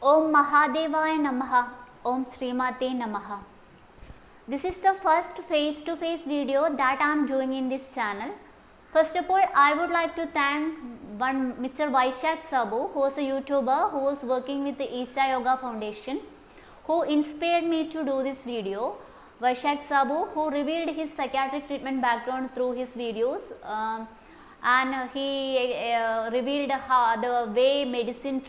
Om Mahadevaya Namaha. Om Srimate Namaha. This is the first face-to-face video that I am doing in this channel. First of all, I would like to thank one Mr. Vaishak Sabu, who was a YouTuber who was working with the Isha Yoga Foundation, who inspired me to do this video. Vaishak Sabu, who revealed his psychiatric treatment background through his videos, and he revealed how the way medicine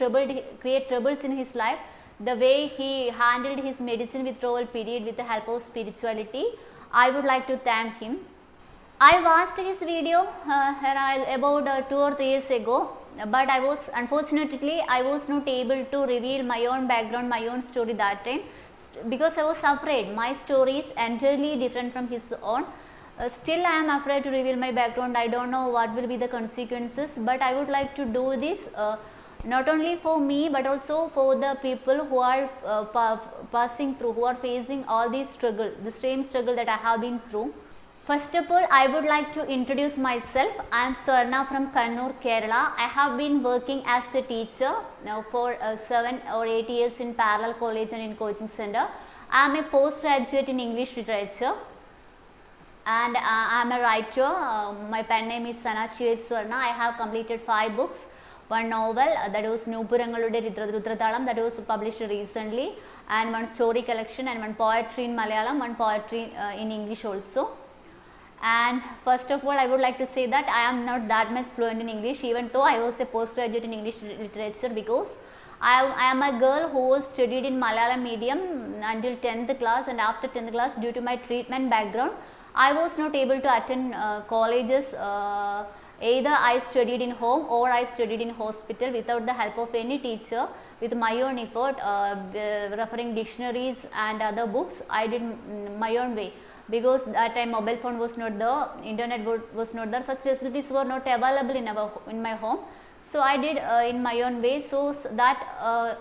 create troubles in his life, the way he handled his medicine withdrawal period with the help of spirituality. I would like to thank him. I watched his video about 2 or 3 years ago, but unfortunately I was not able to reveal my own background, my own story that time, because I was afraid. My story is entirely different from his own. Still I am afraid to reveal my background. I don't know what will be the consequences, but I would like to do this not only for me but also for the people who are passing through, who are facing all these struggle, the same struggle that I have been through. First of all, I would like to introduce myself. I am Swarna from Kannur, Kerala. I have been working as a teacher now for 7 or 8 years in parallel college and in coaching center. I am a postgraduate in English literature, and I am a writer. My pen name is Sanasivaieth Swarna. I have completed 5 books, 1 novel that was Nupurangalude Rudratalam that was published recently, and 1 story collection, and 1 poetry in Malayalam, 1 poetry in English also. And first of all, I would like to say that I am not that much fluent in English, even though I was a postgraduate in English literature, because I am a girl who was studied in Malayalam medium until 10th class, and after 10th class, due to my treatment background, I was not able to attend colleges. Either I studied in home or I studied in hospital without the help of any teacher. With my own effort, referring dictionaries and other books, I did my own way, because that time mobile phone was not there, internet was not there, such facilities were not available in my home. So I did in my own way, so that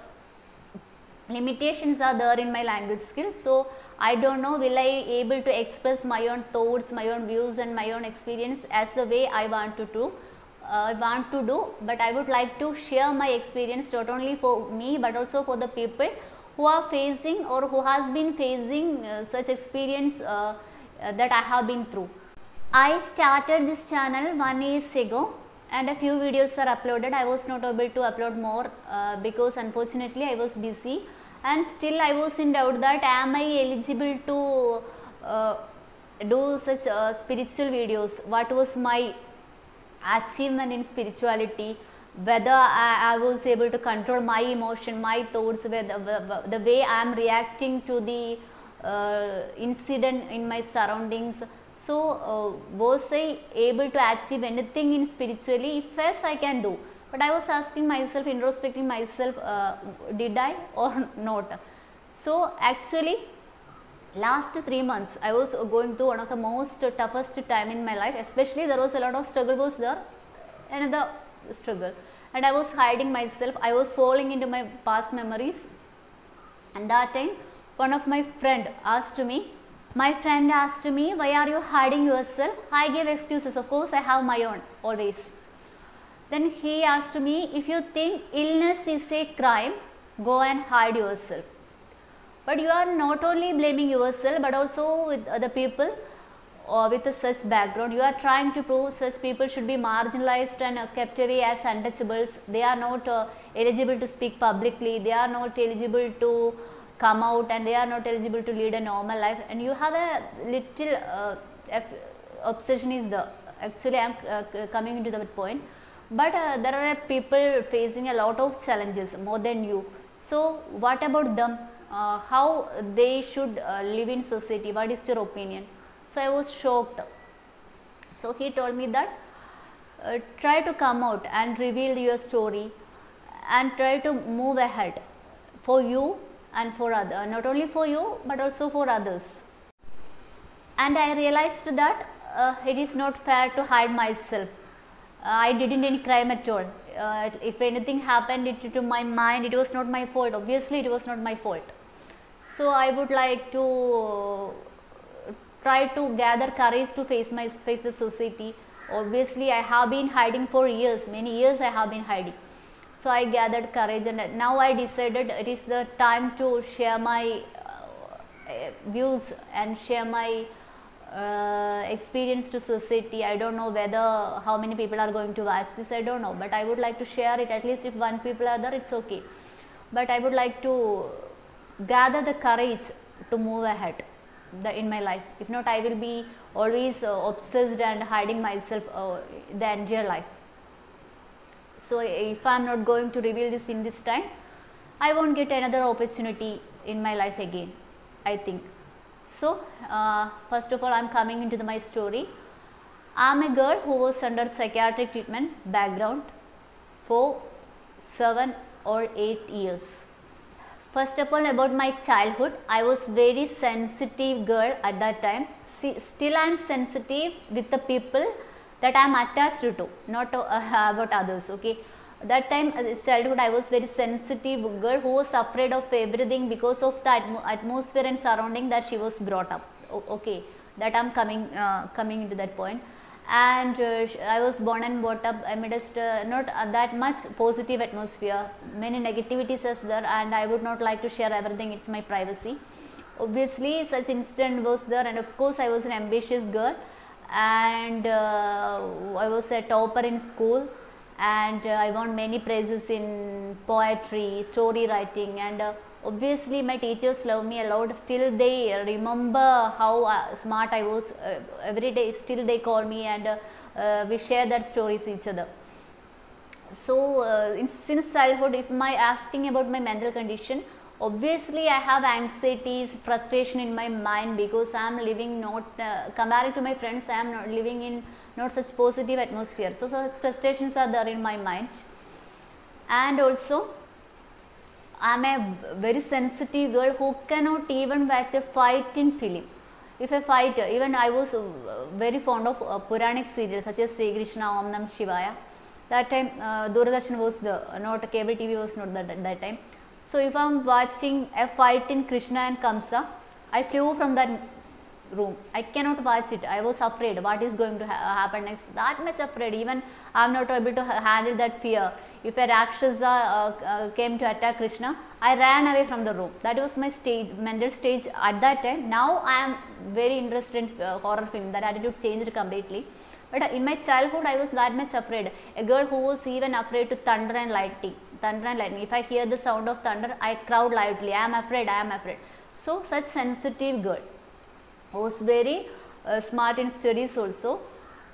limitations are there in my language skills. So I don't know will I able to express my own thoughts, my own views and my own experience as the way I want to do, but I would like to share my experience not only for me but also for the people who are facing or who has been facing such experience that I have been through. I started this channel 1 year ago, and a few videos are uploaded. I was not able to upload more because unfortunately I was busy, and still I was in doubt that am I eligible to do such spiritual videos. What was my achievement in spirituality, whether I was able to control my emotion, my thoughts, the way I am reacting to the incident in my surroundings. So was I able to achieve anything in spiritually? If yes, I can do. But I was asking myself, introspecting myself, did I or not? So actually last 3 months I was going through one of the most toughest time in my life. Especially there was a lot of struggle was there, another struggle, and I was hiding myself. I was falling into my past memories, and that time one of my friend asked me, why are you hiding yourself? I gave excuses. Of course I have my own always. Then he asked me, if you think illness is a crime, go and hide yourself. But you are not only blaming yourself but also with other people or with such background. You are trying to prove such people should be marginalized and kept away as untouchables. They are not eligible to speak publicly, they are not eligible to come out, and they are not eligible to lead a normal life. And you have a little obsession is there. Actually I am coming into that point. But there are people facing a lot of challenges more than you. So what about them? How they should live in society? What is your opinion? So I was shocked. So he told me that try to come out and reveal your story and try to move ahead for you and for others, not only for you but also for others. And I realized that it is not fair to hide myself. I didn't any crime at all. If anything happened to my mind, it was not my fault. Obviously it was not my fault. So I would like to try to gather courage to face the society. Obviously I have been hiding for years, many years I have been hiding. So I gathered courage, and now I decided it is the time to share my views and share my experience to society. I don't know whether how many people are going to watch this, I don't know, but I would like to share it. At least if one people are there, it's okay, but I would like to gather the courage to move ahead in my life. If not, I will be always obsessed and hiding myself the entire life. So if I am not going to reveal this in this time, I won't get another opportunity in my life again, I think. So first of all, I am coming into my story. I am a girl who was under psychiatric treatment background for 7 or 8 years. First of all, about my childhood, I was very sensitive girl at that time. Still I am sensitive with the people that I am attached to, not about others, okay. That time as childhood, I was very sensitive girl who was afraid of everything because of the atmosphere and surrounding that she was brought up, okay. That I am coming into that point. And I was born and brought up amidst not that much positive atmosphere, many negativities is there, and I would not like to share everything, it's my privacy. Obviously such incident was there, and of course I was an ambitious girl, and I was a topper in school, and I won many prizes in poetry, story writing, and obviously my teachers love me a lot. Still they remember how smart I was. Every day still they call me, and we share that stories each other. So since childhood, if my asking about my mental condition, obviously I have anxieties, frustration in my mind, because I am living not comparing to my friends, I am not living in not such positive atmosphere. So such frustrations are there in my mind. And also I am a very sensitive girl who cannot even watch a fight in film. If a fight, even I was very fond of Puranic serials such as Sri Krishna, Om Nam Shivaya. That time Doordarshan was not cable TV was not that time. So if I am watching a fight in Krishna and Kamsa, I flew from that room. I cannot watch it. I was afraid what is going to happen next. That much afraid. Even I am not able to handle that fear. If a Rakshasa came to attack Krishna, I ran away from the room. That was my stage, mental stage at that time. Now I am very interested in horror film. That attitude changed completely. But in my childhood, I was that much afraid. A girl who was even afraid to thunder and lightning. Thunder and lightning. If I hear the sound of thunder, I crowd loudly. I am afraid. I am afraid. So such sensitive girl was very smart in studies also.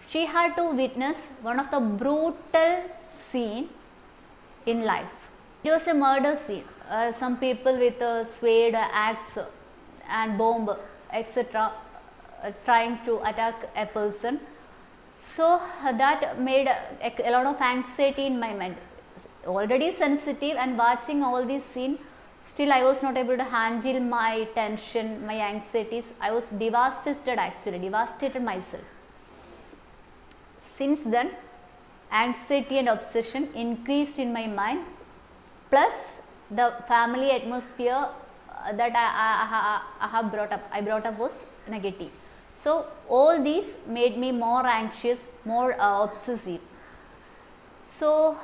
She had to witness one of the brutal scene in life. It was a murder scene. Some people with a sword, axe and bomb, etc. Trying to attack a person. So that made a lot of anxiety in my mind. Already sensitive and watching all these scenes, still I was not able to handle my tension, my anxieties. I was devastated actually, devastated myself. Since then, anxiety and obsession increased in my mind, plus the family atmosphere that I have brought up was negative. So all these made me more anxious, more obsessive. So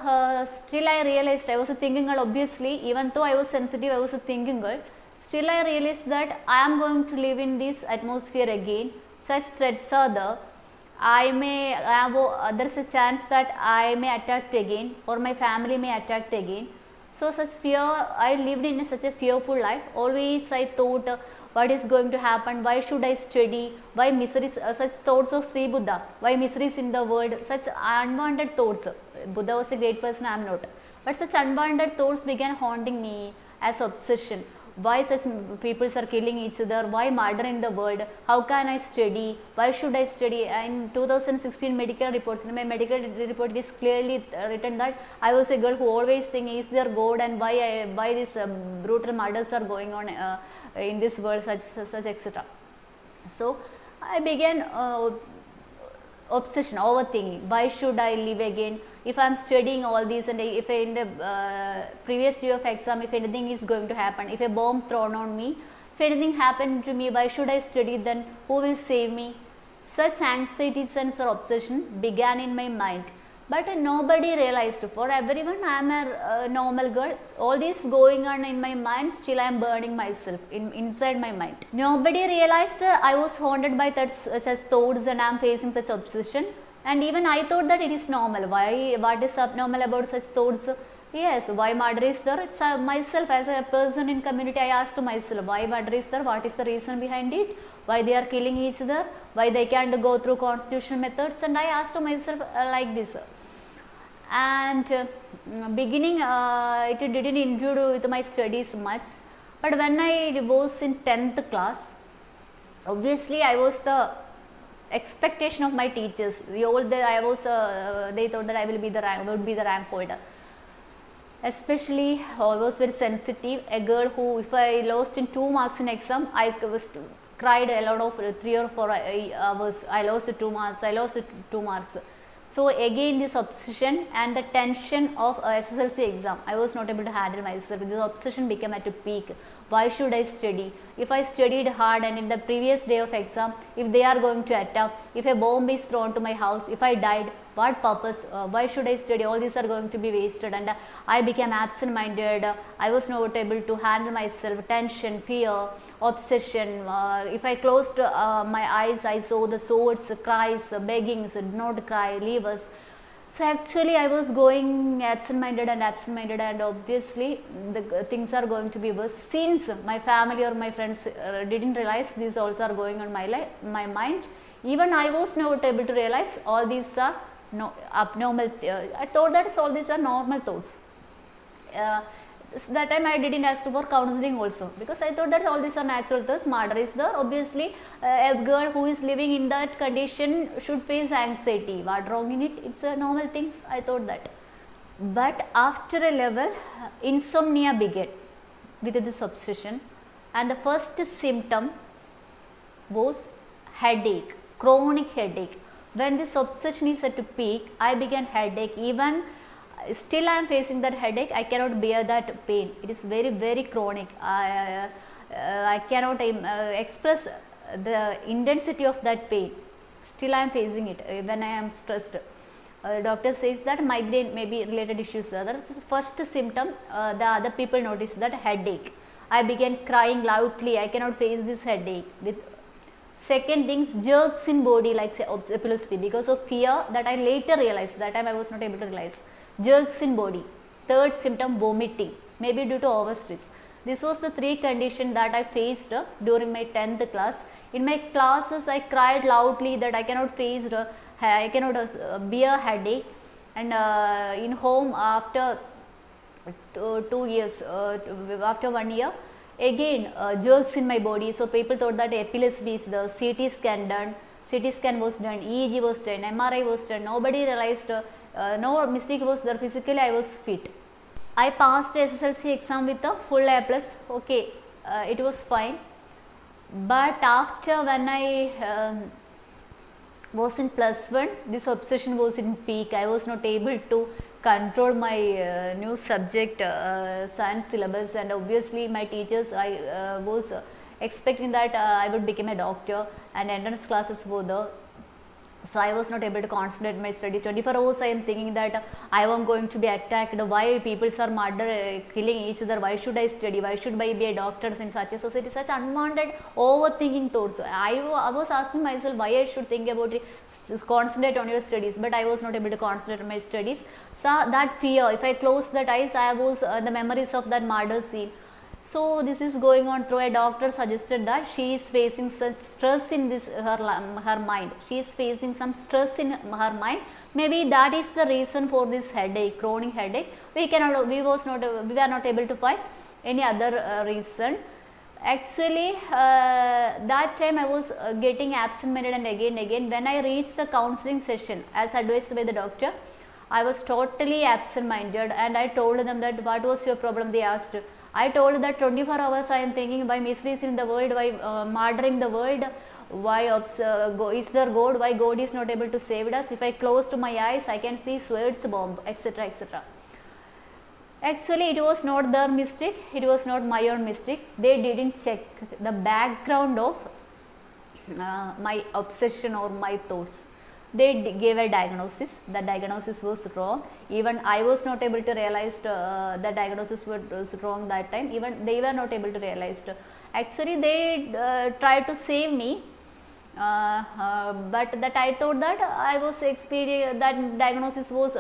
still I realized, I was a thinking girl obviously, even though I was sensitive, I was a thinking girl. Still I realized that I am going to live in this atmosphere again. Such threats are there. There is a chance that I may attack again, or my family may attack again. So such fear, I lived in such a fearful life. Always I thought, what is going to happen, why should I study, why miseries, such thoughts of Sri Buddha, why miseries in the world, such unwanted thoughts. Buddha was a great person, I am not. But such unwanted thoughts began haunting me as obsession. Why such people are killing each other, why murder in the world, how can I study, why should I study. In 2016 medical reports, in my medical report it is clearly written that I was a girl who always think, is there God, and why these brutal murders are going on in this world, such etc. So I began obsession, overthinking, why should I live again, if I am studying all these, and if in the previous day of exam, if anything is going to happen, if a bomb thrown on me, if anything happened to me, why should I study then, who will save me. Such anxieties and obsession began in my mind. but nobody realized. For everyone I am a normal girl. All this going on in my mind, still I am burning myself inside my mind. Nobody realized I was haunted by such thoughts and I am facing such obsession. And even I thought that it is normal. Why? What is abnormal about such thoughts? Yes, why murder is there? It's myself as a person in community. I asked myself, why murder is there? What is the reason behind it? Why they are killing each other? Why they can't go through constitutional methods? And I asked myself like this. And beginning it didn't include with my studies much, but when I was in 10th class, obviously I was the expectation of my teachers. They thought that I would be the rank holder. Especially I was very sensitive, a girl who, if I lost in 2 marks in exam, I cried a lot of 3 or 4 hours. I lost 2 marks. So again this obsession and the tension of SSLC exam, I was not able to handle myself. This obsession became at a peak. Why should I study? If I studied hard and in the previous day of exam, if they are going to attack, if a bomb is thrown to my house, if I died, what purpose? Why should I study? All these are going to be wasted, and I became absent-minded. I was not able to handle myself. Tension, fear, obsession. If I closed my eyes, I saw the swords, cries, beggings, do not cry, leave us. So actually I was going absent-minded, and obviously the things are going to be worse, since my family or my friends didn't realize these also are going on my mind. Even I was not able to realize all these are abnormal. I thought that all these are normal thoughts. That time I didn't ask for counseling also, because I thought that all these are natural thoughts. Murder is there. Obviously a girl who is living in that condition should face anxiety. What wrong in it? It's a normal things, I thought that. But after a level, insomnia began with this obsession, and the first symptom was headache, chronic headache. When this obsession is at a peak, I began headache. Even still I am facing that headache. I cannot bear that pain. It is very, very chronic. I cannot express the intensity of that pain. Still I am facing it when I am stressed. Doctor says that migraine may be related issues. The first symptom, the other people notice that headache. I began crying loudly. I cannot face this headache. With second things, jerks in body like say epilepsy, because of fear that I later realized. That time I was not able to realize. Jerks in body. Third symptom, vomiting, maybe due to overstress. This was the 3 conditions that I faced during my 10th class. In my classes, I cried loudly that I cannot face, I cannot bear headache. And in home, after 2 years, after 1 year, again jerks in my body. So people thought that epilepsy is the CT scan done. CT scan was done, EEG was done, MRI was done. Nobody realized. No mistake was there. Physically I was fit. I passed SSLC exam with a full A+. Okay, it was fine. But after when I was in +1, this obsession was in peak. I was not able to control my new subject science syllabus, and obviously my teachers, I was expecting that I would become a doctor, and entrance classes were there. So I was not able to concentrate my study. 24 hours I am thinking that I am going to be attacked. Why people are killing each other? Why should I study? Why should I be a doctor in such a society? Such unwanted overthinking thoughts. I was asking myself why I should think about it. Just concentrate on your studies, but I was not able to concentrate on my studies. So that fear, if I close the eyes, I was the memories of that murder scene. So this is going on through. A doctor suggested that she is facing such stress in this her mind. She is facing some stress in her mind. Maybe that is the reason for this headache, chronic headache. We were not able to find any other reason. Actually, that time I was getting absent-minded, and again when I reached the counseling session as advised by the doctor, I was totally absent-minded, and I told them that what was your problem, they asked. I told that 24 hours I am thinking why miseries in the world, why murdering the world, why is there God, why God is not able to save us. If I close my eyes, I can see swords, bomb, etc., etc. Actually, it was not their mistake, it was not my own mistake. They didn't check the background of my obsession or my thoughts. they gave a diagnosis. The diagnosis was wrong. Even I was not able to realize the diagnosis was wrong that time. Even they were not able to realize. Actually, they tried to save me. But that I thought that I was that diagnosis was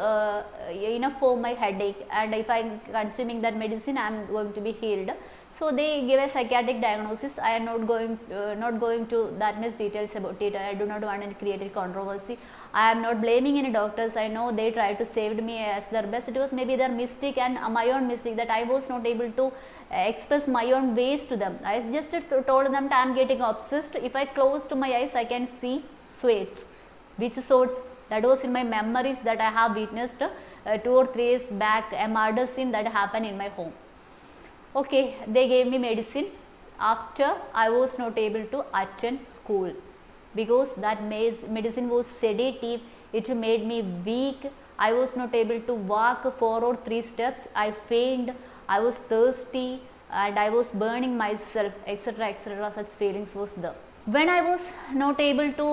enough for my headache, and if I am consuming that medicine I am going to be healed. So they gave a psychiatric diagnosis. I am not going to that much details about it. I do not want to create a controversy. I am not blaming any doctors. I know they tried to save me as their best. It was maybe their mistake and my own mistake that I was not able to express my own ways to them. I just told them that I am getting obsessed. If I close my eyes, I can see sweats. Which sorts? That was in my memories that I have witnessed 2 or 3 years back, a murder scene that happened in my home. Okay, they gave me medicine. After, I was not able to attend school because that medicine was sedative. It made me weak. I was not able to walk 4 or 3 steps. I fainted. I was thirsty and I was burning myself, etc., etc. Such feelings was there. When I was not able to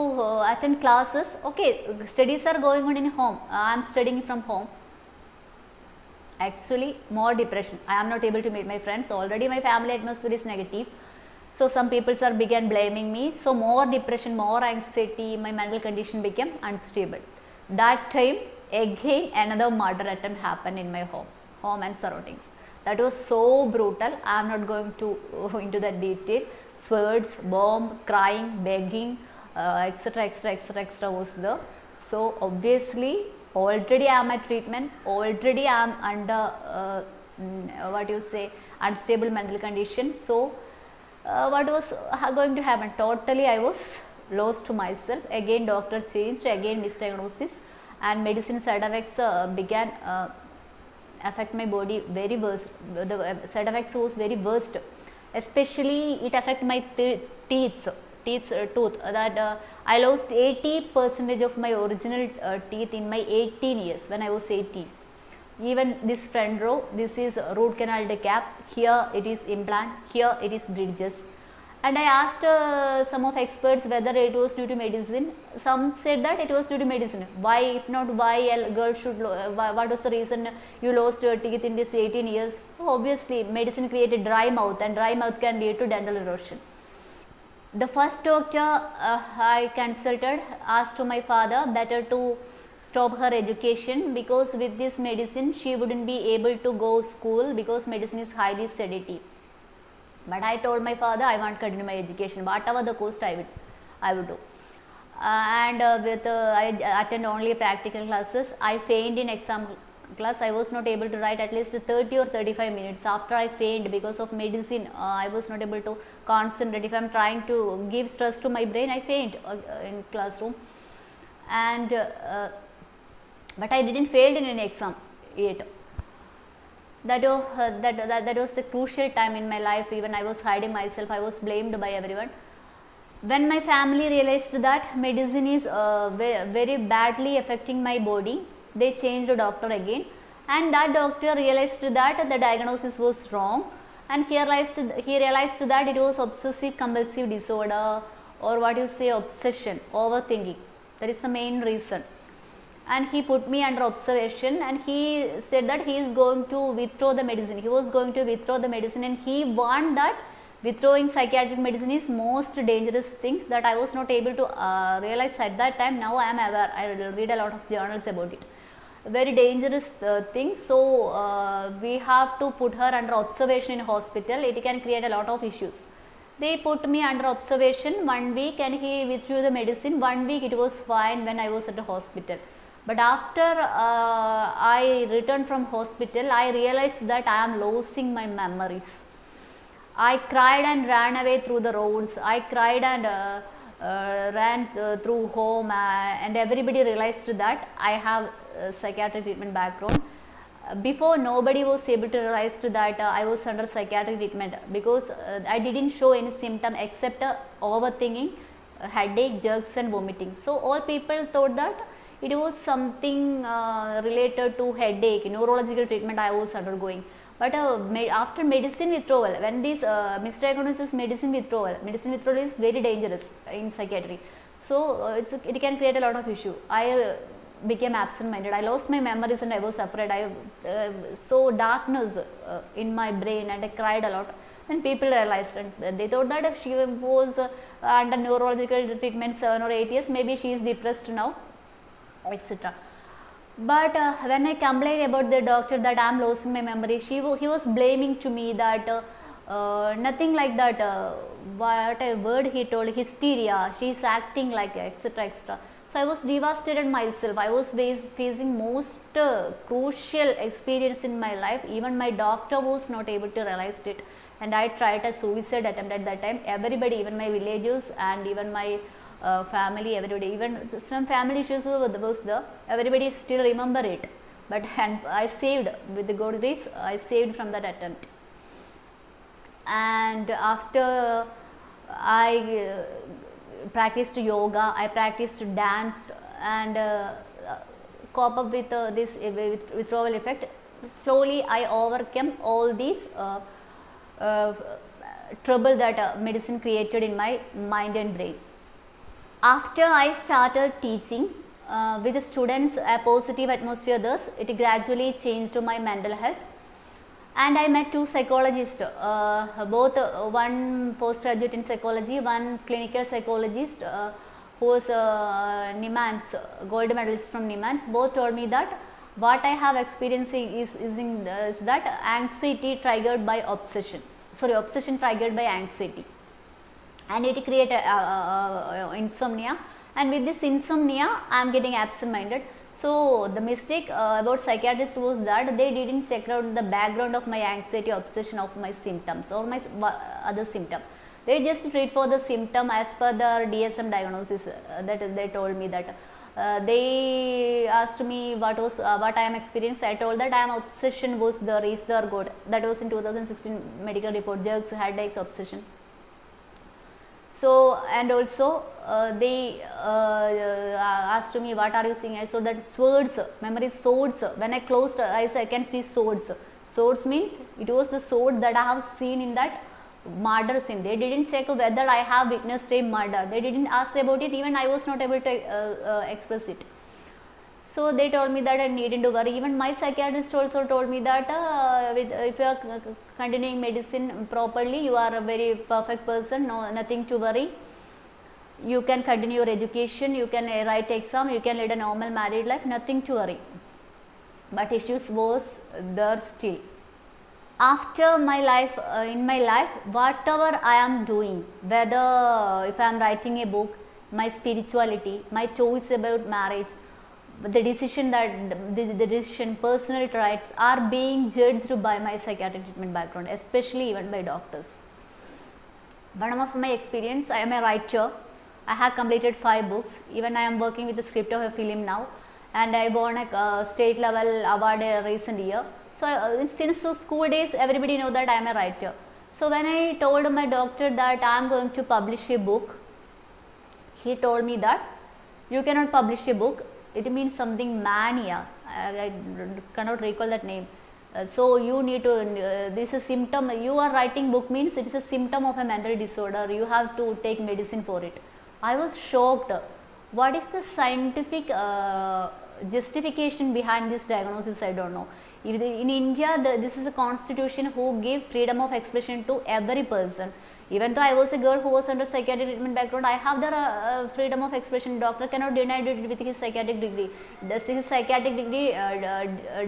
attend classes, okay, studies are going on in home. I am studying from home. Actually, more depression. I am not able to meet my friends. Already my family atmosphere is negative. So some people began blaming me. So more depression, more anxiety, my mental condition became unstable. That time again another murder attempt happened in my home and surroundings. That was so brutal. I am not going to into that detail. Swords, bomb, crying, begging, etc., etc., etc., etc. was there. So obviously, already I am at treatment. Already I am under unstable mental condition. So what was going to happen? Totally, I was lost to myself. Again, doctors changed. Again, misdiagnosis and medicine side effects began. Affect my body very worst. The side effects was very worst. Especially it affect my tooth. That I lost 80% of my original teeth in my 18 years when I was 18. Even this front row, this is root canal cap. Here it is implant. Here it is bridges. And I asked some of experts whether it was due to medicine. Some said that it was due to medicine. Why, if not, why a girl should, what was the reason you lost your teeth in this 18 years? Obviously, medicine created dry mouth, and dry mouth can lead to dental erosion. The first doctor I consulted asked to my father better to stop her education because with this medicine she wouldn't be able to go school because medicine is highly sedative. But I told my father I want to continue my education, whatever the cost I would do. I attend only practical classes. I fainted in exam class. I was not able to write at least 30 or 35 minutes. After I fainted because of medicine, I was not able to concentrate. If I am trying to give stress to my brain, I faint in classroom. And but I didn't fail in any exam yet. That was the crucial time in my life. Even I was hiding myself. I was blamed by everyone. When my family realized that medicine is very badly affecting my body, they changed the doctor again, and that doctor realized that the diagnosis was wrong, and he realized that it was obsessive compulsive disorder, or what you say, obsession, overthinking. That is the main reason. And he put me under observation, and he said that he is going to withdraw the medicine. He was going to withdraw the medicine, and he warned that withdrawing psychiatric medicine is most dangerous things that I was not able to realize at that time. Now I am aware. I read a lot of journals about it. Very dangerous thing. So we have to put her under observation in hospital. It can create a lot of issues. They put me under observation 1 week, and he withdrew the medicine. 1 week it was fine when I was at the hospital. But after I returned from hospital, I realized that I am losing my memories. I cried and ran away through the roads. I cried and ran through home, and everybody realized that I have a psychiatric treatment background. Before, nobody was able to realize that I was under psychiatric treatment because I didn't show any symptom except overthinking, headache, jerks and vomiting. So all people thought that it was something related to headache, neurological treatment I was undergoing. But after medicine withdrawal, when this misdiagnosis medicine withdrawal is very dangerous in psychiatry. So it can create a lot of issue. I became absent-minded. I lost my memories and I was afraid. I saw darkness in my brain and I cried a lot. Then people realized, and they thought that she was under neurological treatment 7 or 8 years, maybe she is depressed now, etc. But when I complained about the doctor that I am losing my memory, he was blaming to me that nothing like that, what a word he told, hysteria, she is acting like, etc, etc. So I was devastated myself. I was facing most crucial experience in my life. Even my doctor was not able to realize it, and I tried a suicide attempt at that time. Everybody, even my villagers and even my family, everybody, even some family issues was there, everybody still remember it, but and I saved, with the God grace, I saved from that attempt. And after I practiced yoga, I practiced dance and cope up with this withdrawal effect. Slowly I overcame all these trouble that medicine created in my mind and brain. After I started teaching with the students a positive atmosphere, thus it gradually changed my mental health. And I met two psychologists, both one postgraduate in psychology, one clinical psychologist who was NIMANS, gold medalist from NIMANS. Both told me that what I have experienced is that anxiety triggered by obsession, obsession triggered by anxiety, and it created insomnia, and with this insomnia I am getting absent-minded. So the mistake about psychiatrists was that they didn't check out the background of my anxiety, obsession, of my symptoms or my other symptom. They just treat for the symptom as per the DSM diagnosis. That they told me that they asked me what I am experiencing. I told that I am obsession was there, is there good. That was in 2016 medical report, jerks, headaches, obsession. So, and also they asked me what are you seeing. I saw that swords, memory swords. When I closed eyes, I can see swords. Swords means it was the sword that I have seen in that murder scene. They didn't check whether I have witnessed a murder. They didn't ask about it. Even I was not able to express it. So they told me that I needn't to worry. Even my psychiatrist also told me that if you are continuing medicine properly, you are a very perfect person, nothing to worry. You can continue your education, you can write exam, you can lead a normal married life, nothing to worry. But issues was there still. After my life, in my life, whatever I am doing, whether if I am writing a book, my spirituality, my choice about marriage, the decision the decision, personal traits are being judged by my psychiatric treatment background, especially even by doctors. One of my experience, I am a writer. I have completed 5 books. Even I am working with the script of a film now, and I won a state level award a recent year. So since school days, everybody know that I am a writer. So when I told my doctor that I am going to publish a book, he told me that you cannot publish a book. It means something mania. I cannot recall that name. So you need to, this is a symptom, you are writing book means it is a symptom of a mental disorder, you have to take medicine for it. I was shocked. What is the scientific justification behind this diagnosis? I don't know. In India, this is a constitution who give freedom of expression to every person. Even though I was a girl who was under psychiatric treatment background, I have the freedom of expression. Doctor cannot deny it with his psychiatric degree. His psychiatric degree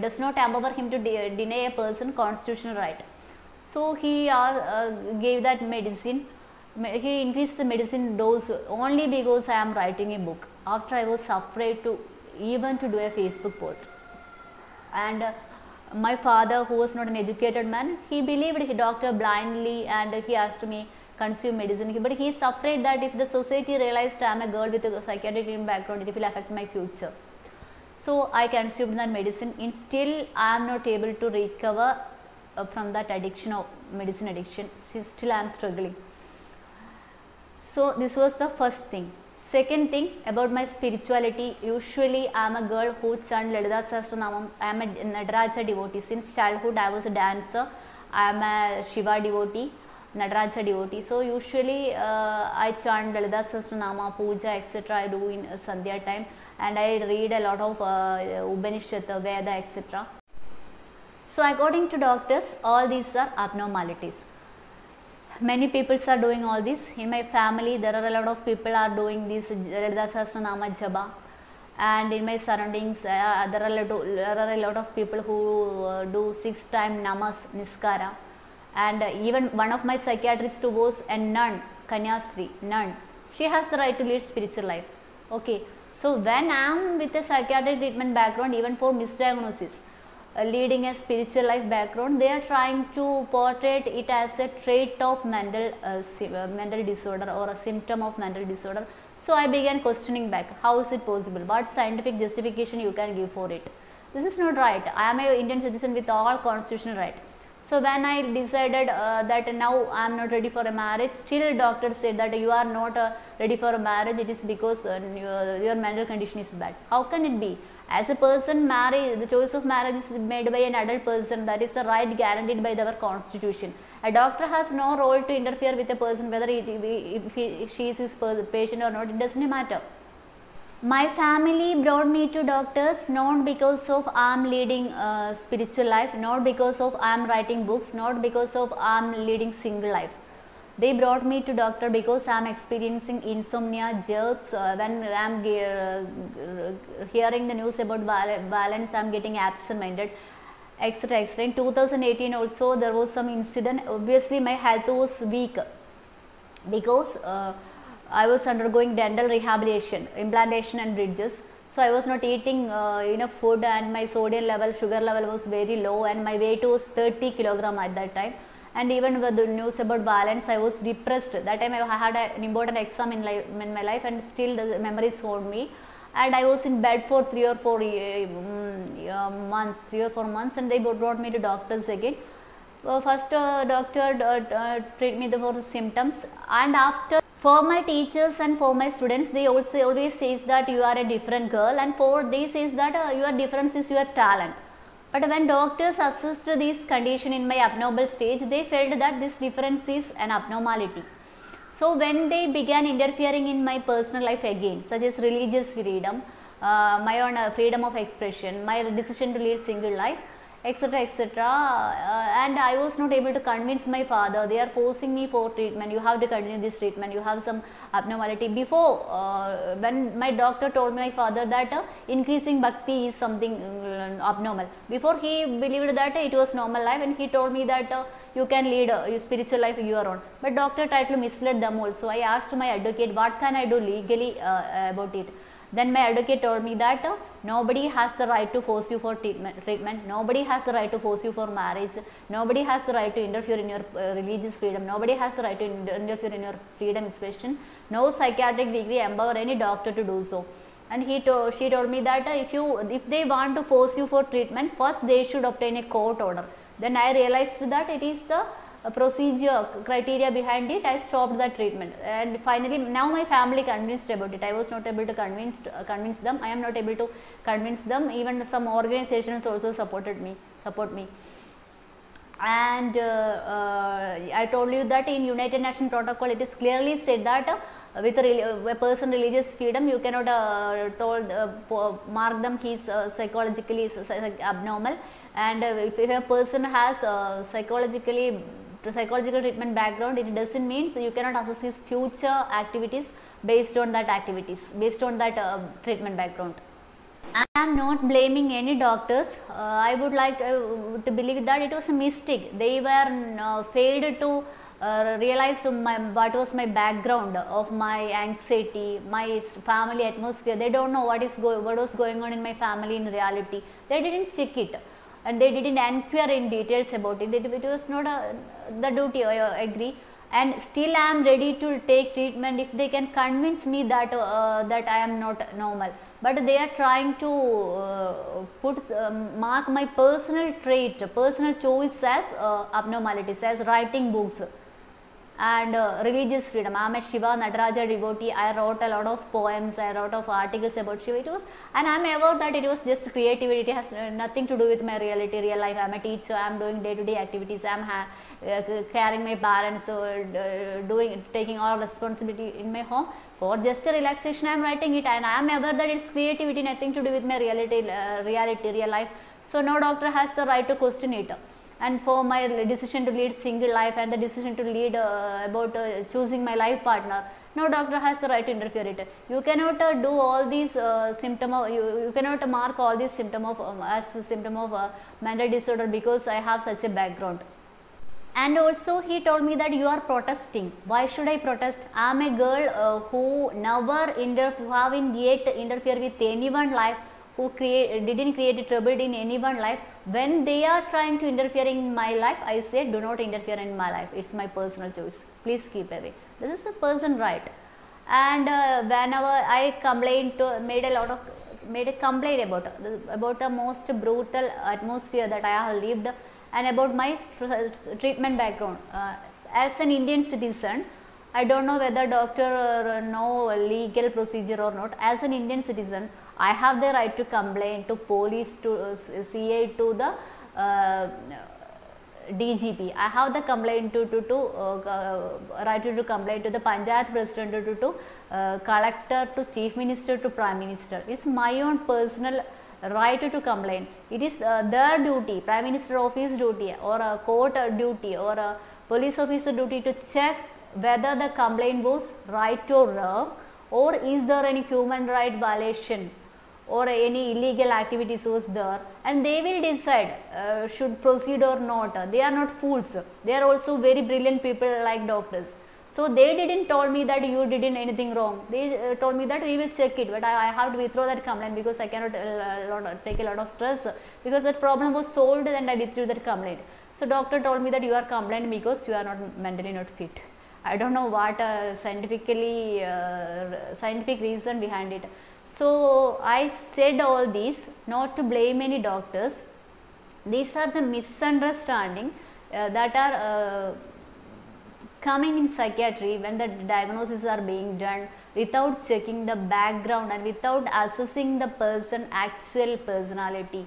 does not empower him to deny a person constitutional right. So he gave that medicine. He increased the medicine dose only because I am writing a book. After I was afraid to even to do a Facebook post. And my father, who was not an educated man, he believed his doctor blindly, and he asked me consume medicine. But he is afraid that if the society realized I am a girl with a psychiatric background, it will affect my future. So I consumed that medicine. And still I am not able to recover from that addiction of medicine addiction. Still I am struggling. So this was the first thing. Second thing about my spirituality, usually I am a girl who chants Lalita Sahasranamam. I am a Nataraja devotee. Since childhood I was a dancer. I am a Shiva devotee. Nataraja devotee. So usually I chant Lalita Sahasranama, Puja, etc. I do in Sandhya time, and I read a lot of Upanishad, Veda, etc. So according to doctors, all these are abnormalities. Many people are doing all this. In my family, there are a lot of people are doing this Lalita Sahasranama Japa, and in my surroundings, there are a lot of people who do 6-time Namas Niskara. And even one of my psychiatrists was a nun, Kanyasri, nun. She has the right to lead spiritual life. Okay. So when I am with a psychiatric treatment background, even for misdiagnosis, leading a spiritual life background, they are trying to portray it as a trait of mental disorder or a symptom of mental disorder. So I began questioning back, how is it possible? What scientific justification you can give for it? This is not right. I am an Indian citizen with all constitutional right. So when I decided that now I am not ready for a marriage, still doctor said that you are not ready for a marriage, it is because your mental condition is bad. How can it be? As a person, marry, the choice of marriage is made by an adult person. That is a right guaranteed by our constitution. A doctor has no role to interfere with a person, whether she is his patient or not, it doesn't matter. My family brought me to doctors not because of I am leading spiritual life, not because of I am writing books, not because of I am leading single life. They brought me to doctor because I am experiencing insomnia, jerks, when I am hearing the news about violence, I am getting absent-minded, etc. etc. In 2018 also there was some incident. Obviously my health was weak because I was undergoing dental rehabilitation, implantation and bridges. So I was not eating enough food, and my sodium level, sugar level was very low, and my weight was 30 kg at that time. And even with the news about violence, I was depressed. That time I had an important exam in my life, and still the memories hold me. And I was in bed for 3 or 4 months, and they brought me to doctors again. First doctor treat me for the symptoms, and after, for my teachers and for my students, they also always says that you are a different girl, and for they says that your difference is your talent. But when doctors assessed this condition in my abnormal stage, they felt that this difference is an abnormality. So when they began interfering in my personal life again, such as religious freedom, my own freedom of expression, my decision to lead single life, etc., etc., and I was not able to convince my father. They are forcing me for treatment. You have to continue this treatment. You have some abnormality. Before, when my doctor told my father that increasing bhakti is something abnormal, before he believed that it was normal life, and he told me that you can lead your spiritual life your own. But doctor tried to mislead them also. I asked my advocate, what can I do legally about it? Then my advocate told me that nobody has the right to force you for treatment, nobody has the right to force you for marriage, nobody has the right to interfere in your religious freedom, nobody has the right to interfere in your freedom expression, no psychiatric degree empower any doctor to do so. And she told me that if they want to force you for treatment, first they should obtain a court order. Then I realized that it is the procedure criteria behind it. I stopped that treatment, and finally now my family convinced about it. I was not able to convince them. I am not able to convince them. Even some organizations also support me. And I told you that in United Nations protocol it is clearly said that with a person religious freedom, you cannot mark them he is psychologically abnormal, and if a person has psychological treatment background, it doesn't mean so you cannot assess his future activities based on that treatment background. I am not blaming any doctors. I would like to believe that it was a mistake. They were failed to realize what was my background of my anxiety, my family atmosphere. They don't know what was going on in my family in reality. They didn't check it, and they didn't inquire in details about it. It was not the duty, I agree. And still I am ready to take treatment if they can convince me that that I am not normal. But they are trying to mark my personal trait, personal choice as abnormalities, as writing books. and religious freedom. I am a Shiva Nataraja devotee. I wrote a lot of poems, I wrote of articles about Shiva. It was, and I am aware that it was just creativity. It has nothing to do with my reality, real life. I am a teacher. I am doing day-to-day activities. I am carrying my parents, or taking all responsibility in my home. For just a relaxation, I am writing it, and I am aware that it's creativity, nothing to do with my reality, real life. So no doctor has the right to question it. And for my decision to lead single life and the decision to lead about choosing my life partner, no doctor has the right to interfere it. You cannot do all these symptom of, you cannot mark all these symptom of as a symptom of mental disorder because I have such a background. And also he told me that you are protesting. Why should I protest? I am a girl who never haven't yet interfere with anyone's life, who didn't create trouble in anyone's life. When they are trying to interfere in my life, I say do not interfere in my life. It's my personal choice. Please keep away. This is the person right. And whenever I made a complaint about the most brutal atmosphere that I have lived, and about my treatment background. As an Indian citizen, I don't know whether doctor know legal procedure or not. As an Indian citizen, I have the right to complain to police, to CA, to the DGP. I have the complaint right to complain to the Panchayat president, to collector, to chief minister, to prime minister. It's my own personal right to complain. It is their duty, prime minister office duty, or a court duty, or a police officer duty to check whether the complaint was right or wrong, or is there any human right violation or any illegal activities was there, and they will decide should proceed or not. They are not fools. They are also very brilliant people like doctors. So they didn't told me that you didn't anything wrong. They told me that we will check it, but I have to withdraw that complaint because I cannot take a lot of stress, because that problem was solved and I withdrew that complaint. So doctor told me that you are complaining because you are not mentally not fit. I don't know what scientific reason behind it. So I said all this not to blame any doctors. These are the misunderstanding that are coming in psychiatry when the diagnoses are being done without checking the background and without assessing the person actual personality.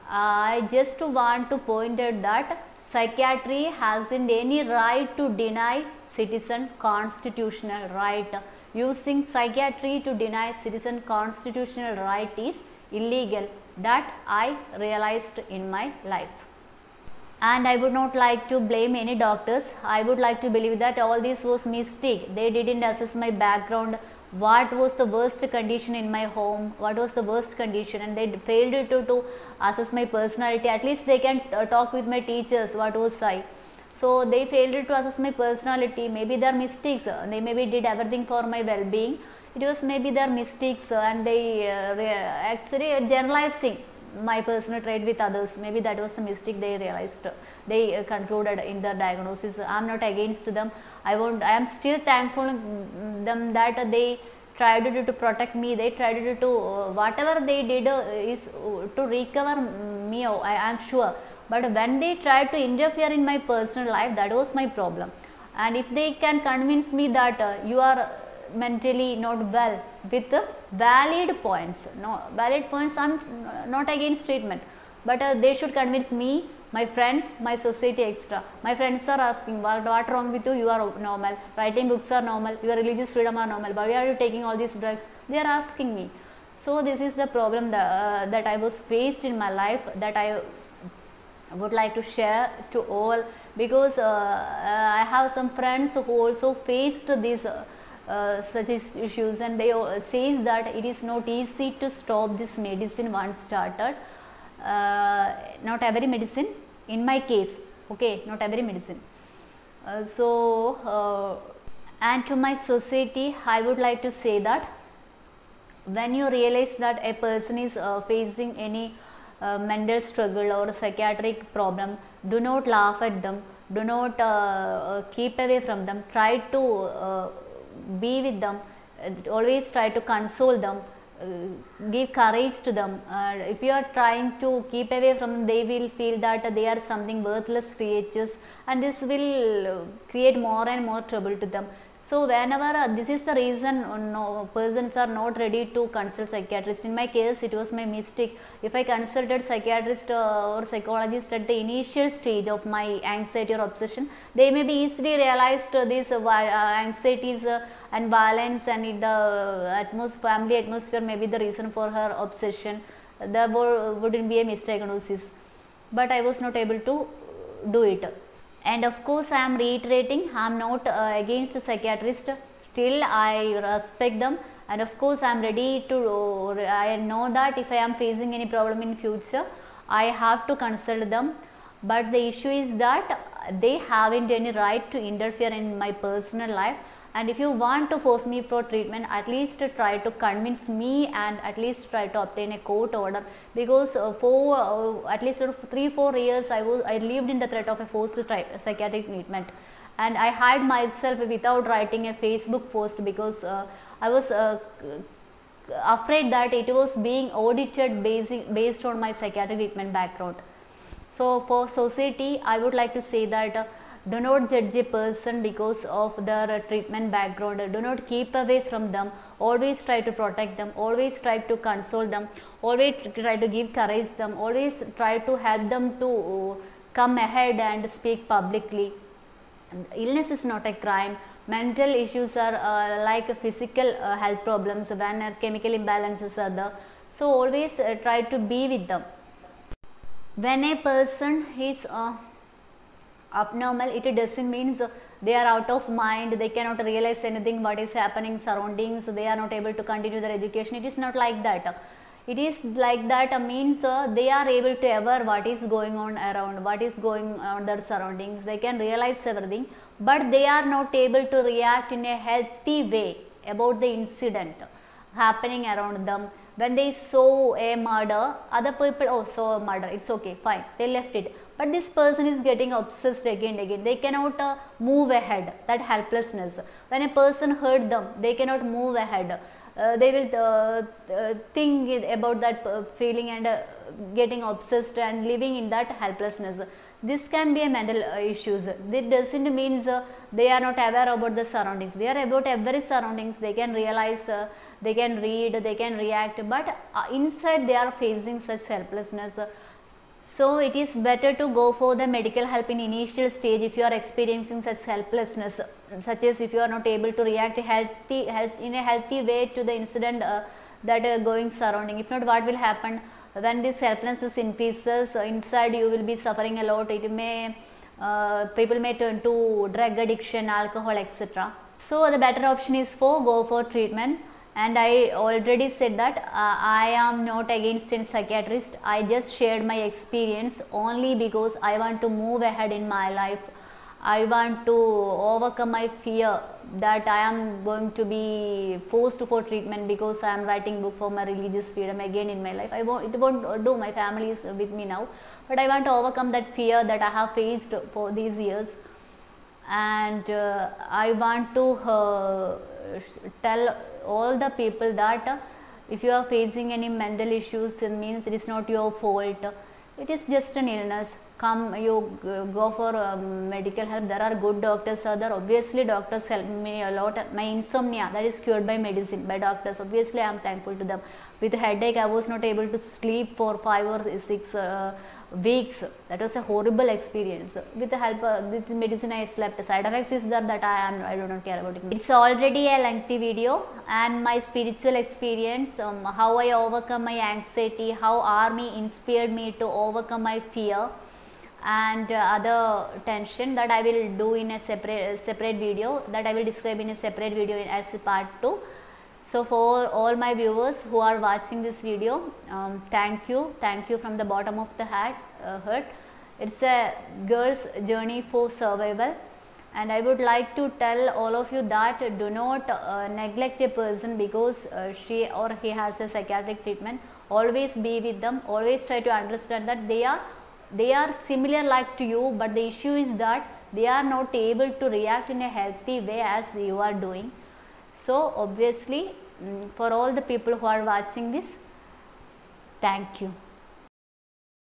I just want to point out that psychiatry hasn't any right to deny citizen constitutional right. Using psychiatry to deny citizen constitutional right is illegal. That I realized in my life. And I would not like to blame any doctors. I would like to believe that all this was mistake. They didn't assess my background, what was the worst condition in my home, what was the worst condition, and they failed to assess my personality. At least they can talk with my teachers what was I. So they failed to assess my personality. Maybe their mistakes. They maybe did everything for my well-being. It was maybe their mistakes, and they actually generalizing my personal trait with others. Maybe that was the mistake they realized. They concluded in their diagnosis. I am not against them. I am still thankful them that they tried to protect me. They tried to whatever they did is to recover me. I am sure. But when they tried to interfere in my personal life, that was my problem. And if they can convince me that you are mentally not well with valid points, I am not against treatment, but they should convince me, my friends, my society, etc. My friends are asking what wrong with you? You are normal, writing books are normal, your religious freedom are normal, why are you taking all these drugs? They are asking me. So this is the problem that I was faced in my life, that I would like to share to all, because I have some friends who also faced these such issues, and they says that it is not easy to stop this medicine once started. Not every medicine, in my case, okay, not every medicine. And to my society, I would like to say that when you realize that a person is facing any mental struggle or psychiatric problem, do not laugh at them, do not keep away from them, try to be with them, always try to console them, give courage to them. If you are trying to keep away from them, they will feel that they are something worthless creatures, and this will create more and more trouble to them. So whenever this is the reason persons are not ready to consult psychiatrist. In my case, it was my mistake. If I consulted psychiatrist or psychologist at the initial stage of my anxiety or obsession, they may be easily realized these anxieties and violence, and the family atmosphere may be the reason for her obsession. There wouldn't be a misdiagnosis, but I was not able to do it. And of course, I am reiterating, I am not against the psychiatrist. Still, I respect them, and of course, I am ready to. I know that if I am facing any problem in future, I have to consult them. But the issue is that they haven't any right to interfere in my personal life. And if you want to force me for treatment, at least try to convince me, and at least try to obtain a court order, because for at least 3-4 years I lived in the threat of a forced psychiatric treatment, and I hid myself without writing a Facebook post, because I was afraid that it was being audited based on my psychiatric treatment background. So for society, I would like to say that do not judge a person because of their treatment background. Do not keep away from them. Always try to protect them. Always try to console them. Always try to give courage them. Always try to help them to come ahead and speak publicly. Illness is not a crime. Mental issues are like physical health problems when chemical imbalances are there. So always try to be with them. When a person is abnormal, it doesn't mean they are out of mind, they cannot realize anything what is happening surroundings, they are not able to continue their education. It is not like that. It is like that means they are able to aware what is going on around, what is going on their surroundings, they can realize everything, but they are not able to react in a healthy way about the incident happening around them. When they saw a murder, other people saw a murder, it's okay, fine, they left it. But this person is getting obsessed again and again. They cannot move ahead, that helplessness. When a person hurt them, they cannot move ahead. They will think about that feeling and getting obsessed and living in that helplessness. This can be a mental issues. This doesn't mean they are not aware about the surroundings. They are about every surroundings. They can realize, they can read, they can react, but inside they are facing such helplessness. So it is better to go for the medical help in initial stage if you are experiencing such helplessness, such as if you are not able to react in a healthy way to the incident that are going surrounding. If not, what will happen? When this helplessness increases, inside you will be suffering a lot. It may people may turn to drug addiction, alcohol, etc. So the better option is go for treatment. And I already said that I am not against a psychiatrist. I just shared my experience only because I want to move ahead in my life. I want to overcome my fear that I am going to be forced for treatment because I am writing book for my religious freedom again in my life. It won't do, my family is with me now, but I want to overcome that fear that I have faced for these years, and I want to tell all the people that if you are facing any mental issues, it means it is not your fault. It is just an illness. Come, you go for medical help. There are good doctors are there. Obviously, doctors help me a lot. My insomnia, that is cured by medicine, by doctors. Obviously, I am thankful to them. With headache, I was not able to sleep for 5 or 6 weeks. That was a horrible experience. With the help with medicine, I slept. Side effects is there that I do not care about it. It's already a lengthy video, and my spiritual experience, how I overcome my anxiety, how army inspired me to overcome my fear and other tension, that I will do in a separate video, that I will describe in a separate video as a part 2. So for all my viewers who are watching this video, thank you from the bottom of the heart. It's a girl's journey for survival, and I would like to tell all of you that do not neglect a person because she or he has a psychiatric treatment. Always be with them. Always try to understand that they are similar like to you, but the issue is that they are not able to react in a healthy way as you are doing. So obviously, for all the people who are watching this, Thank you.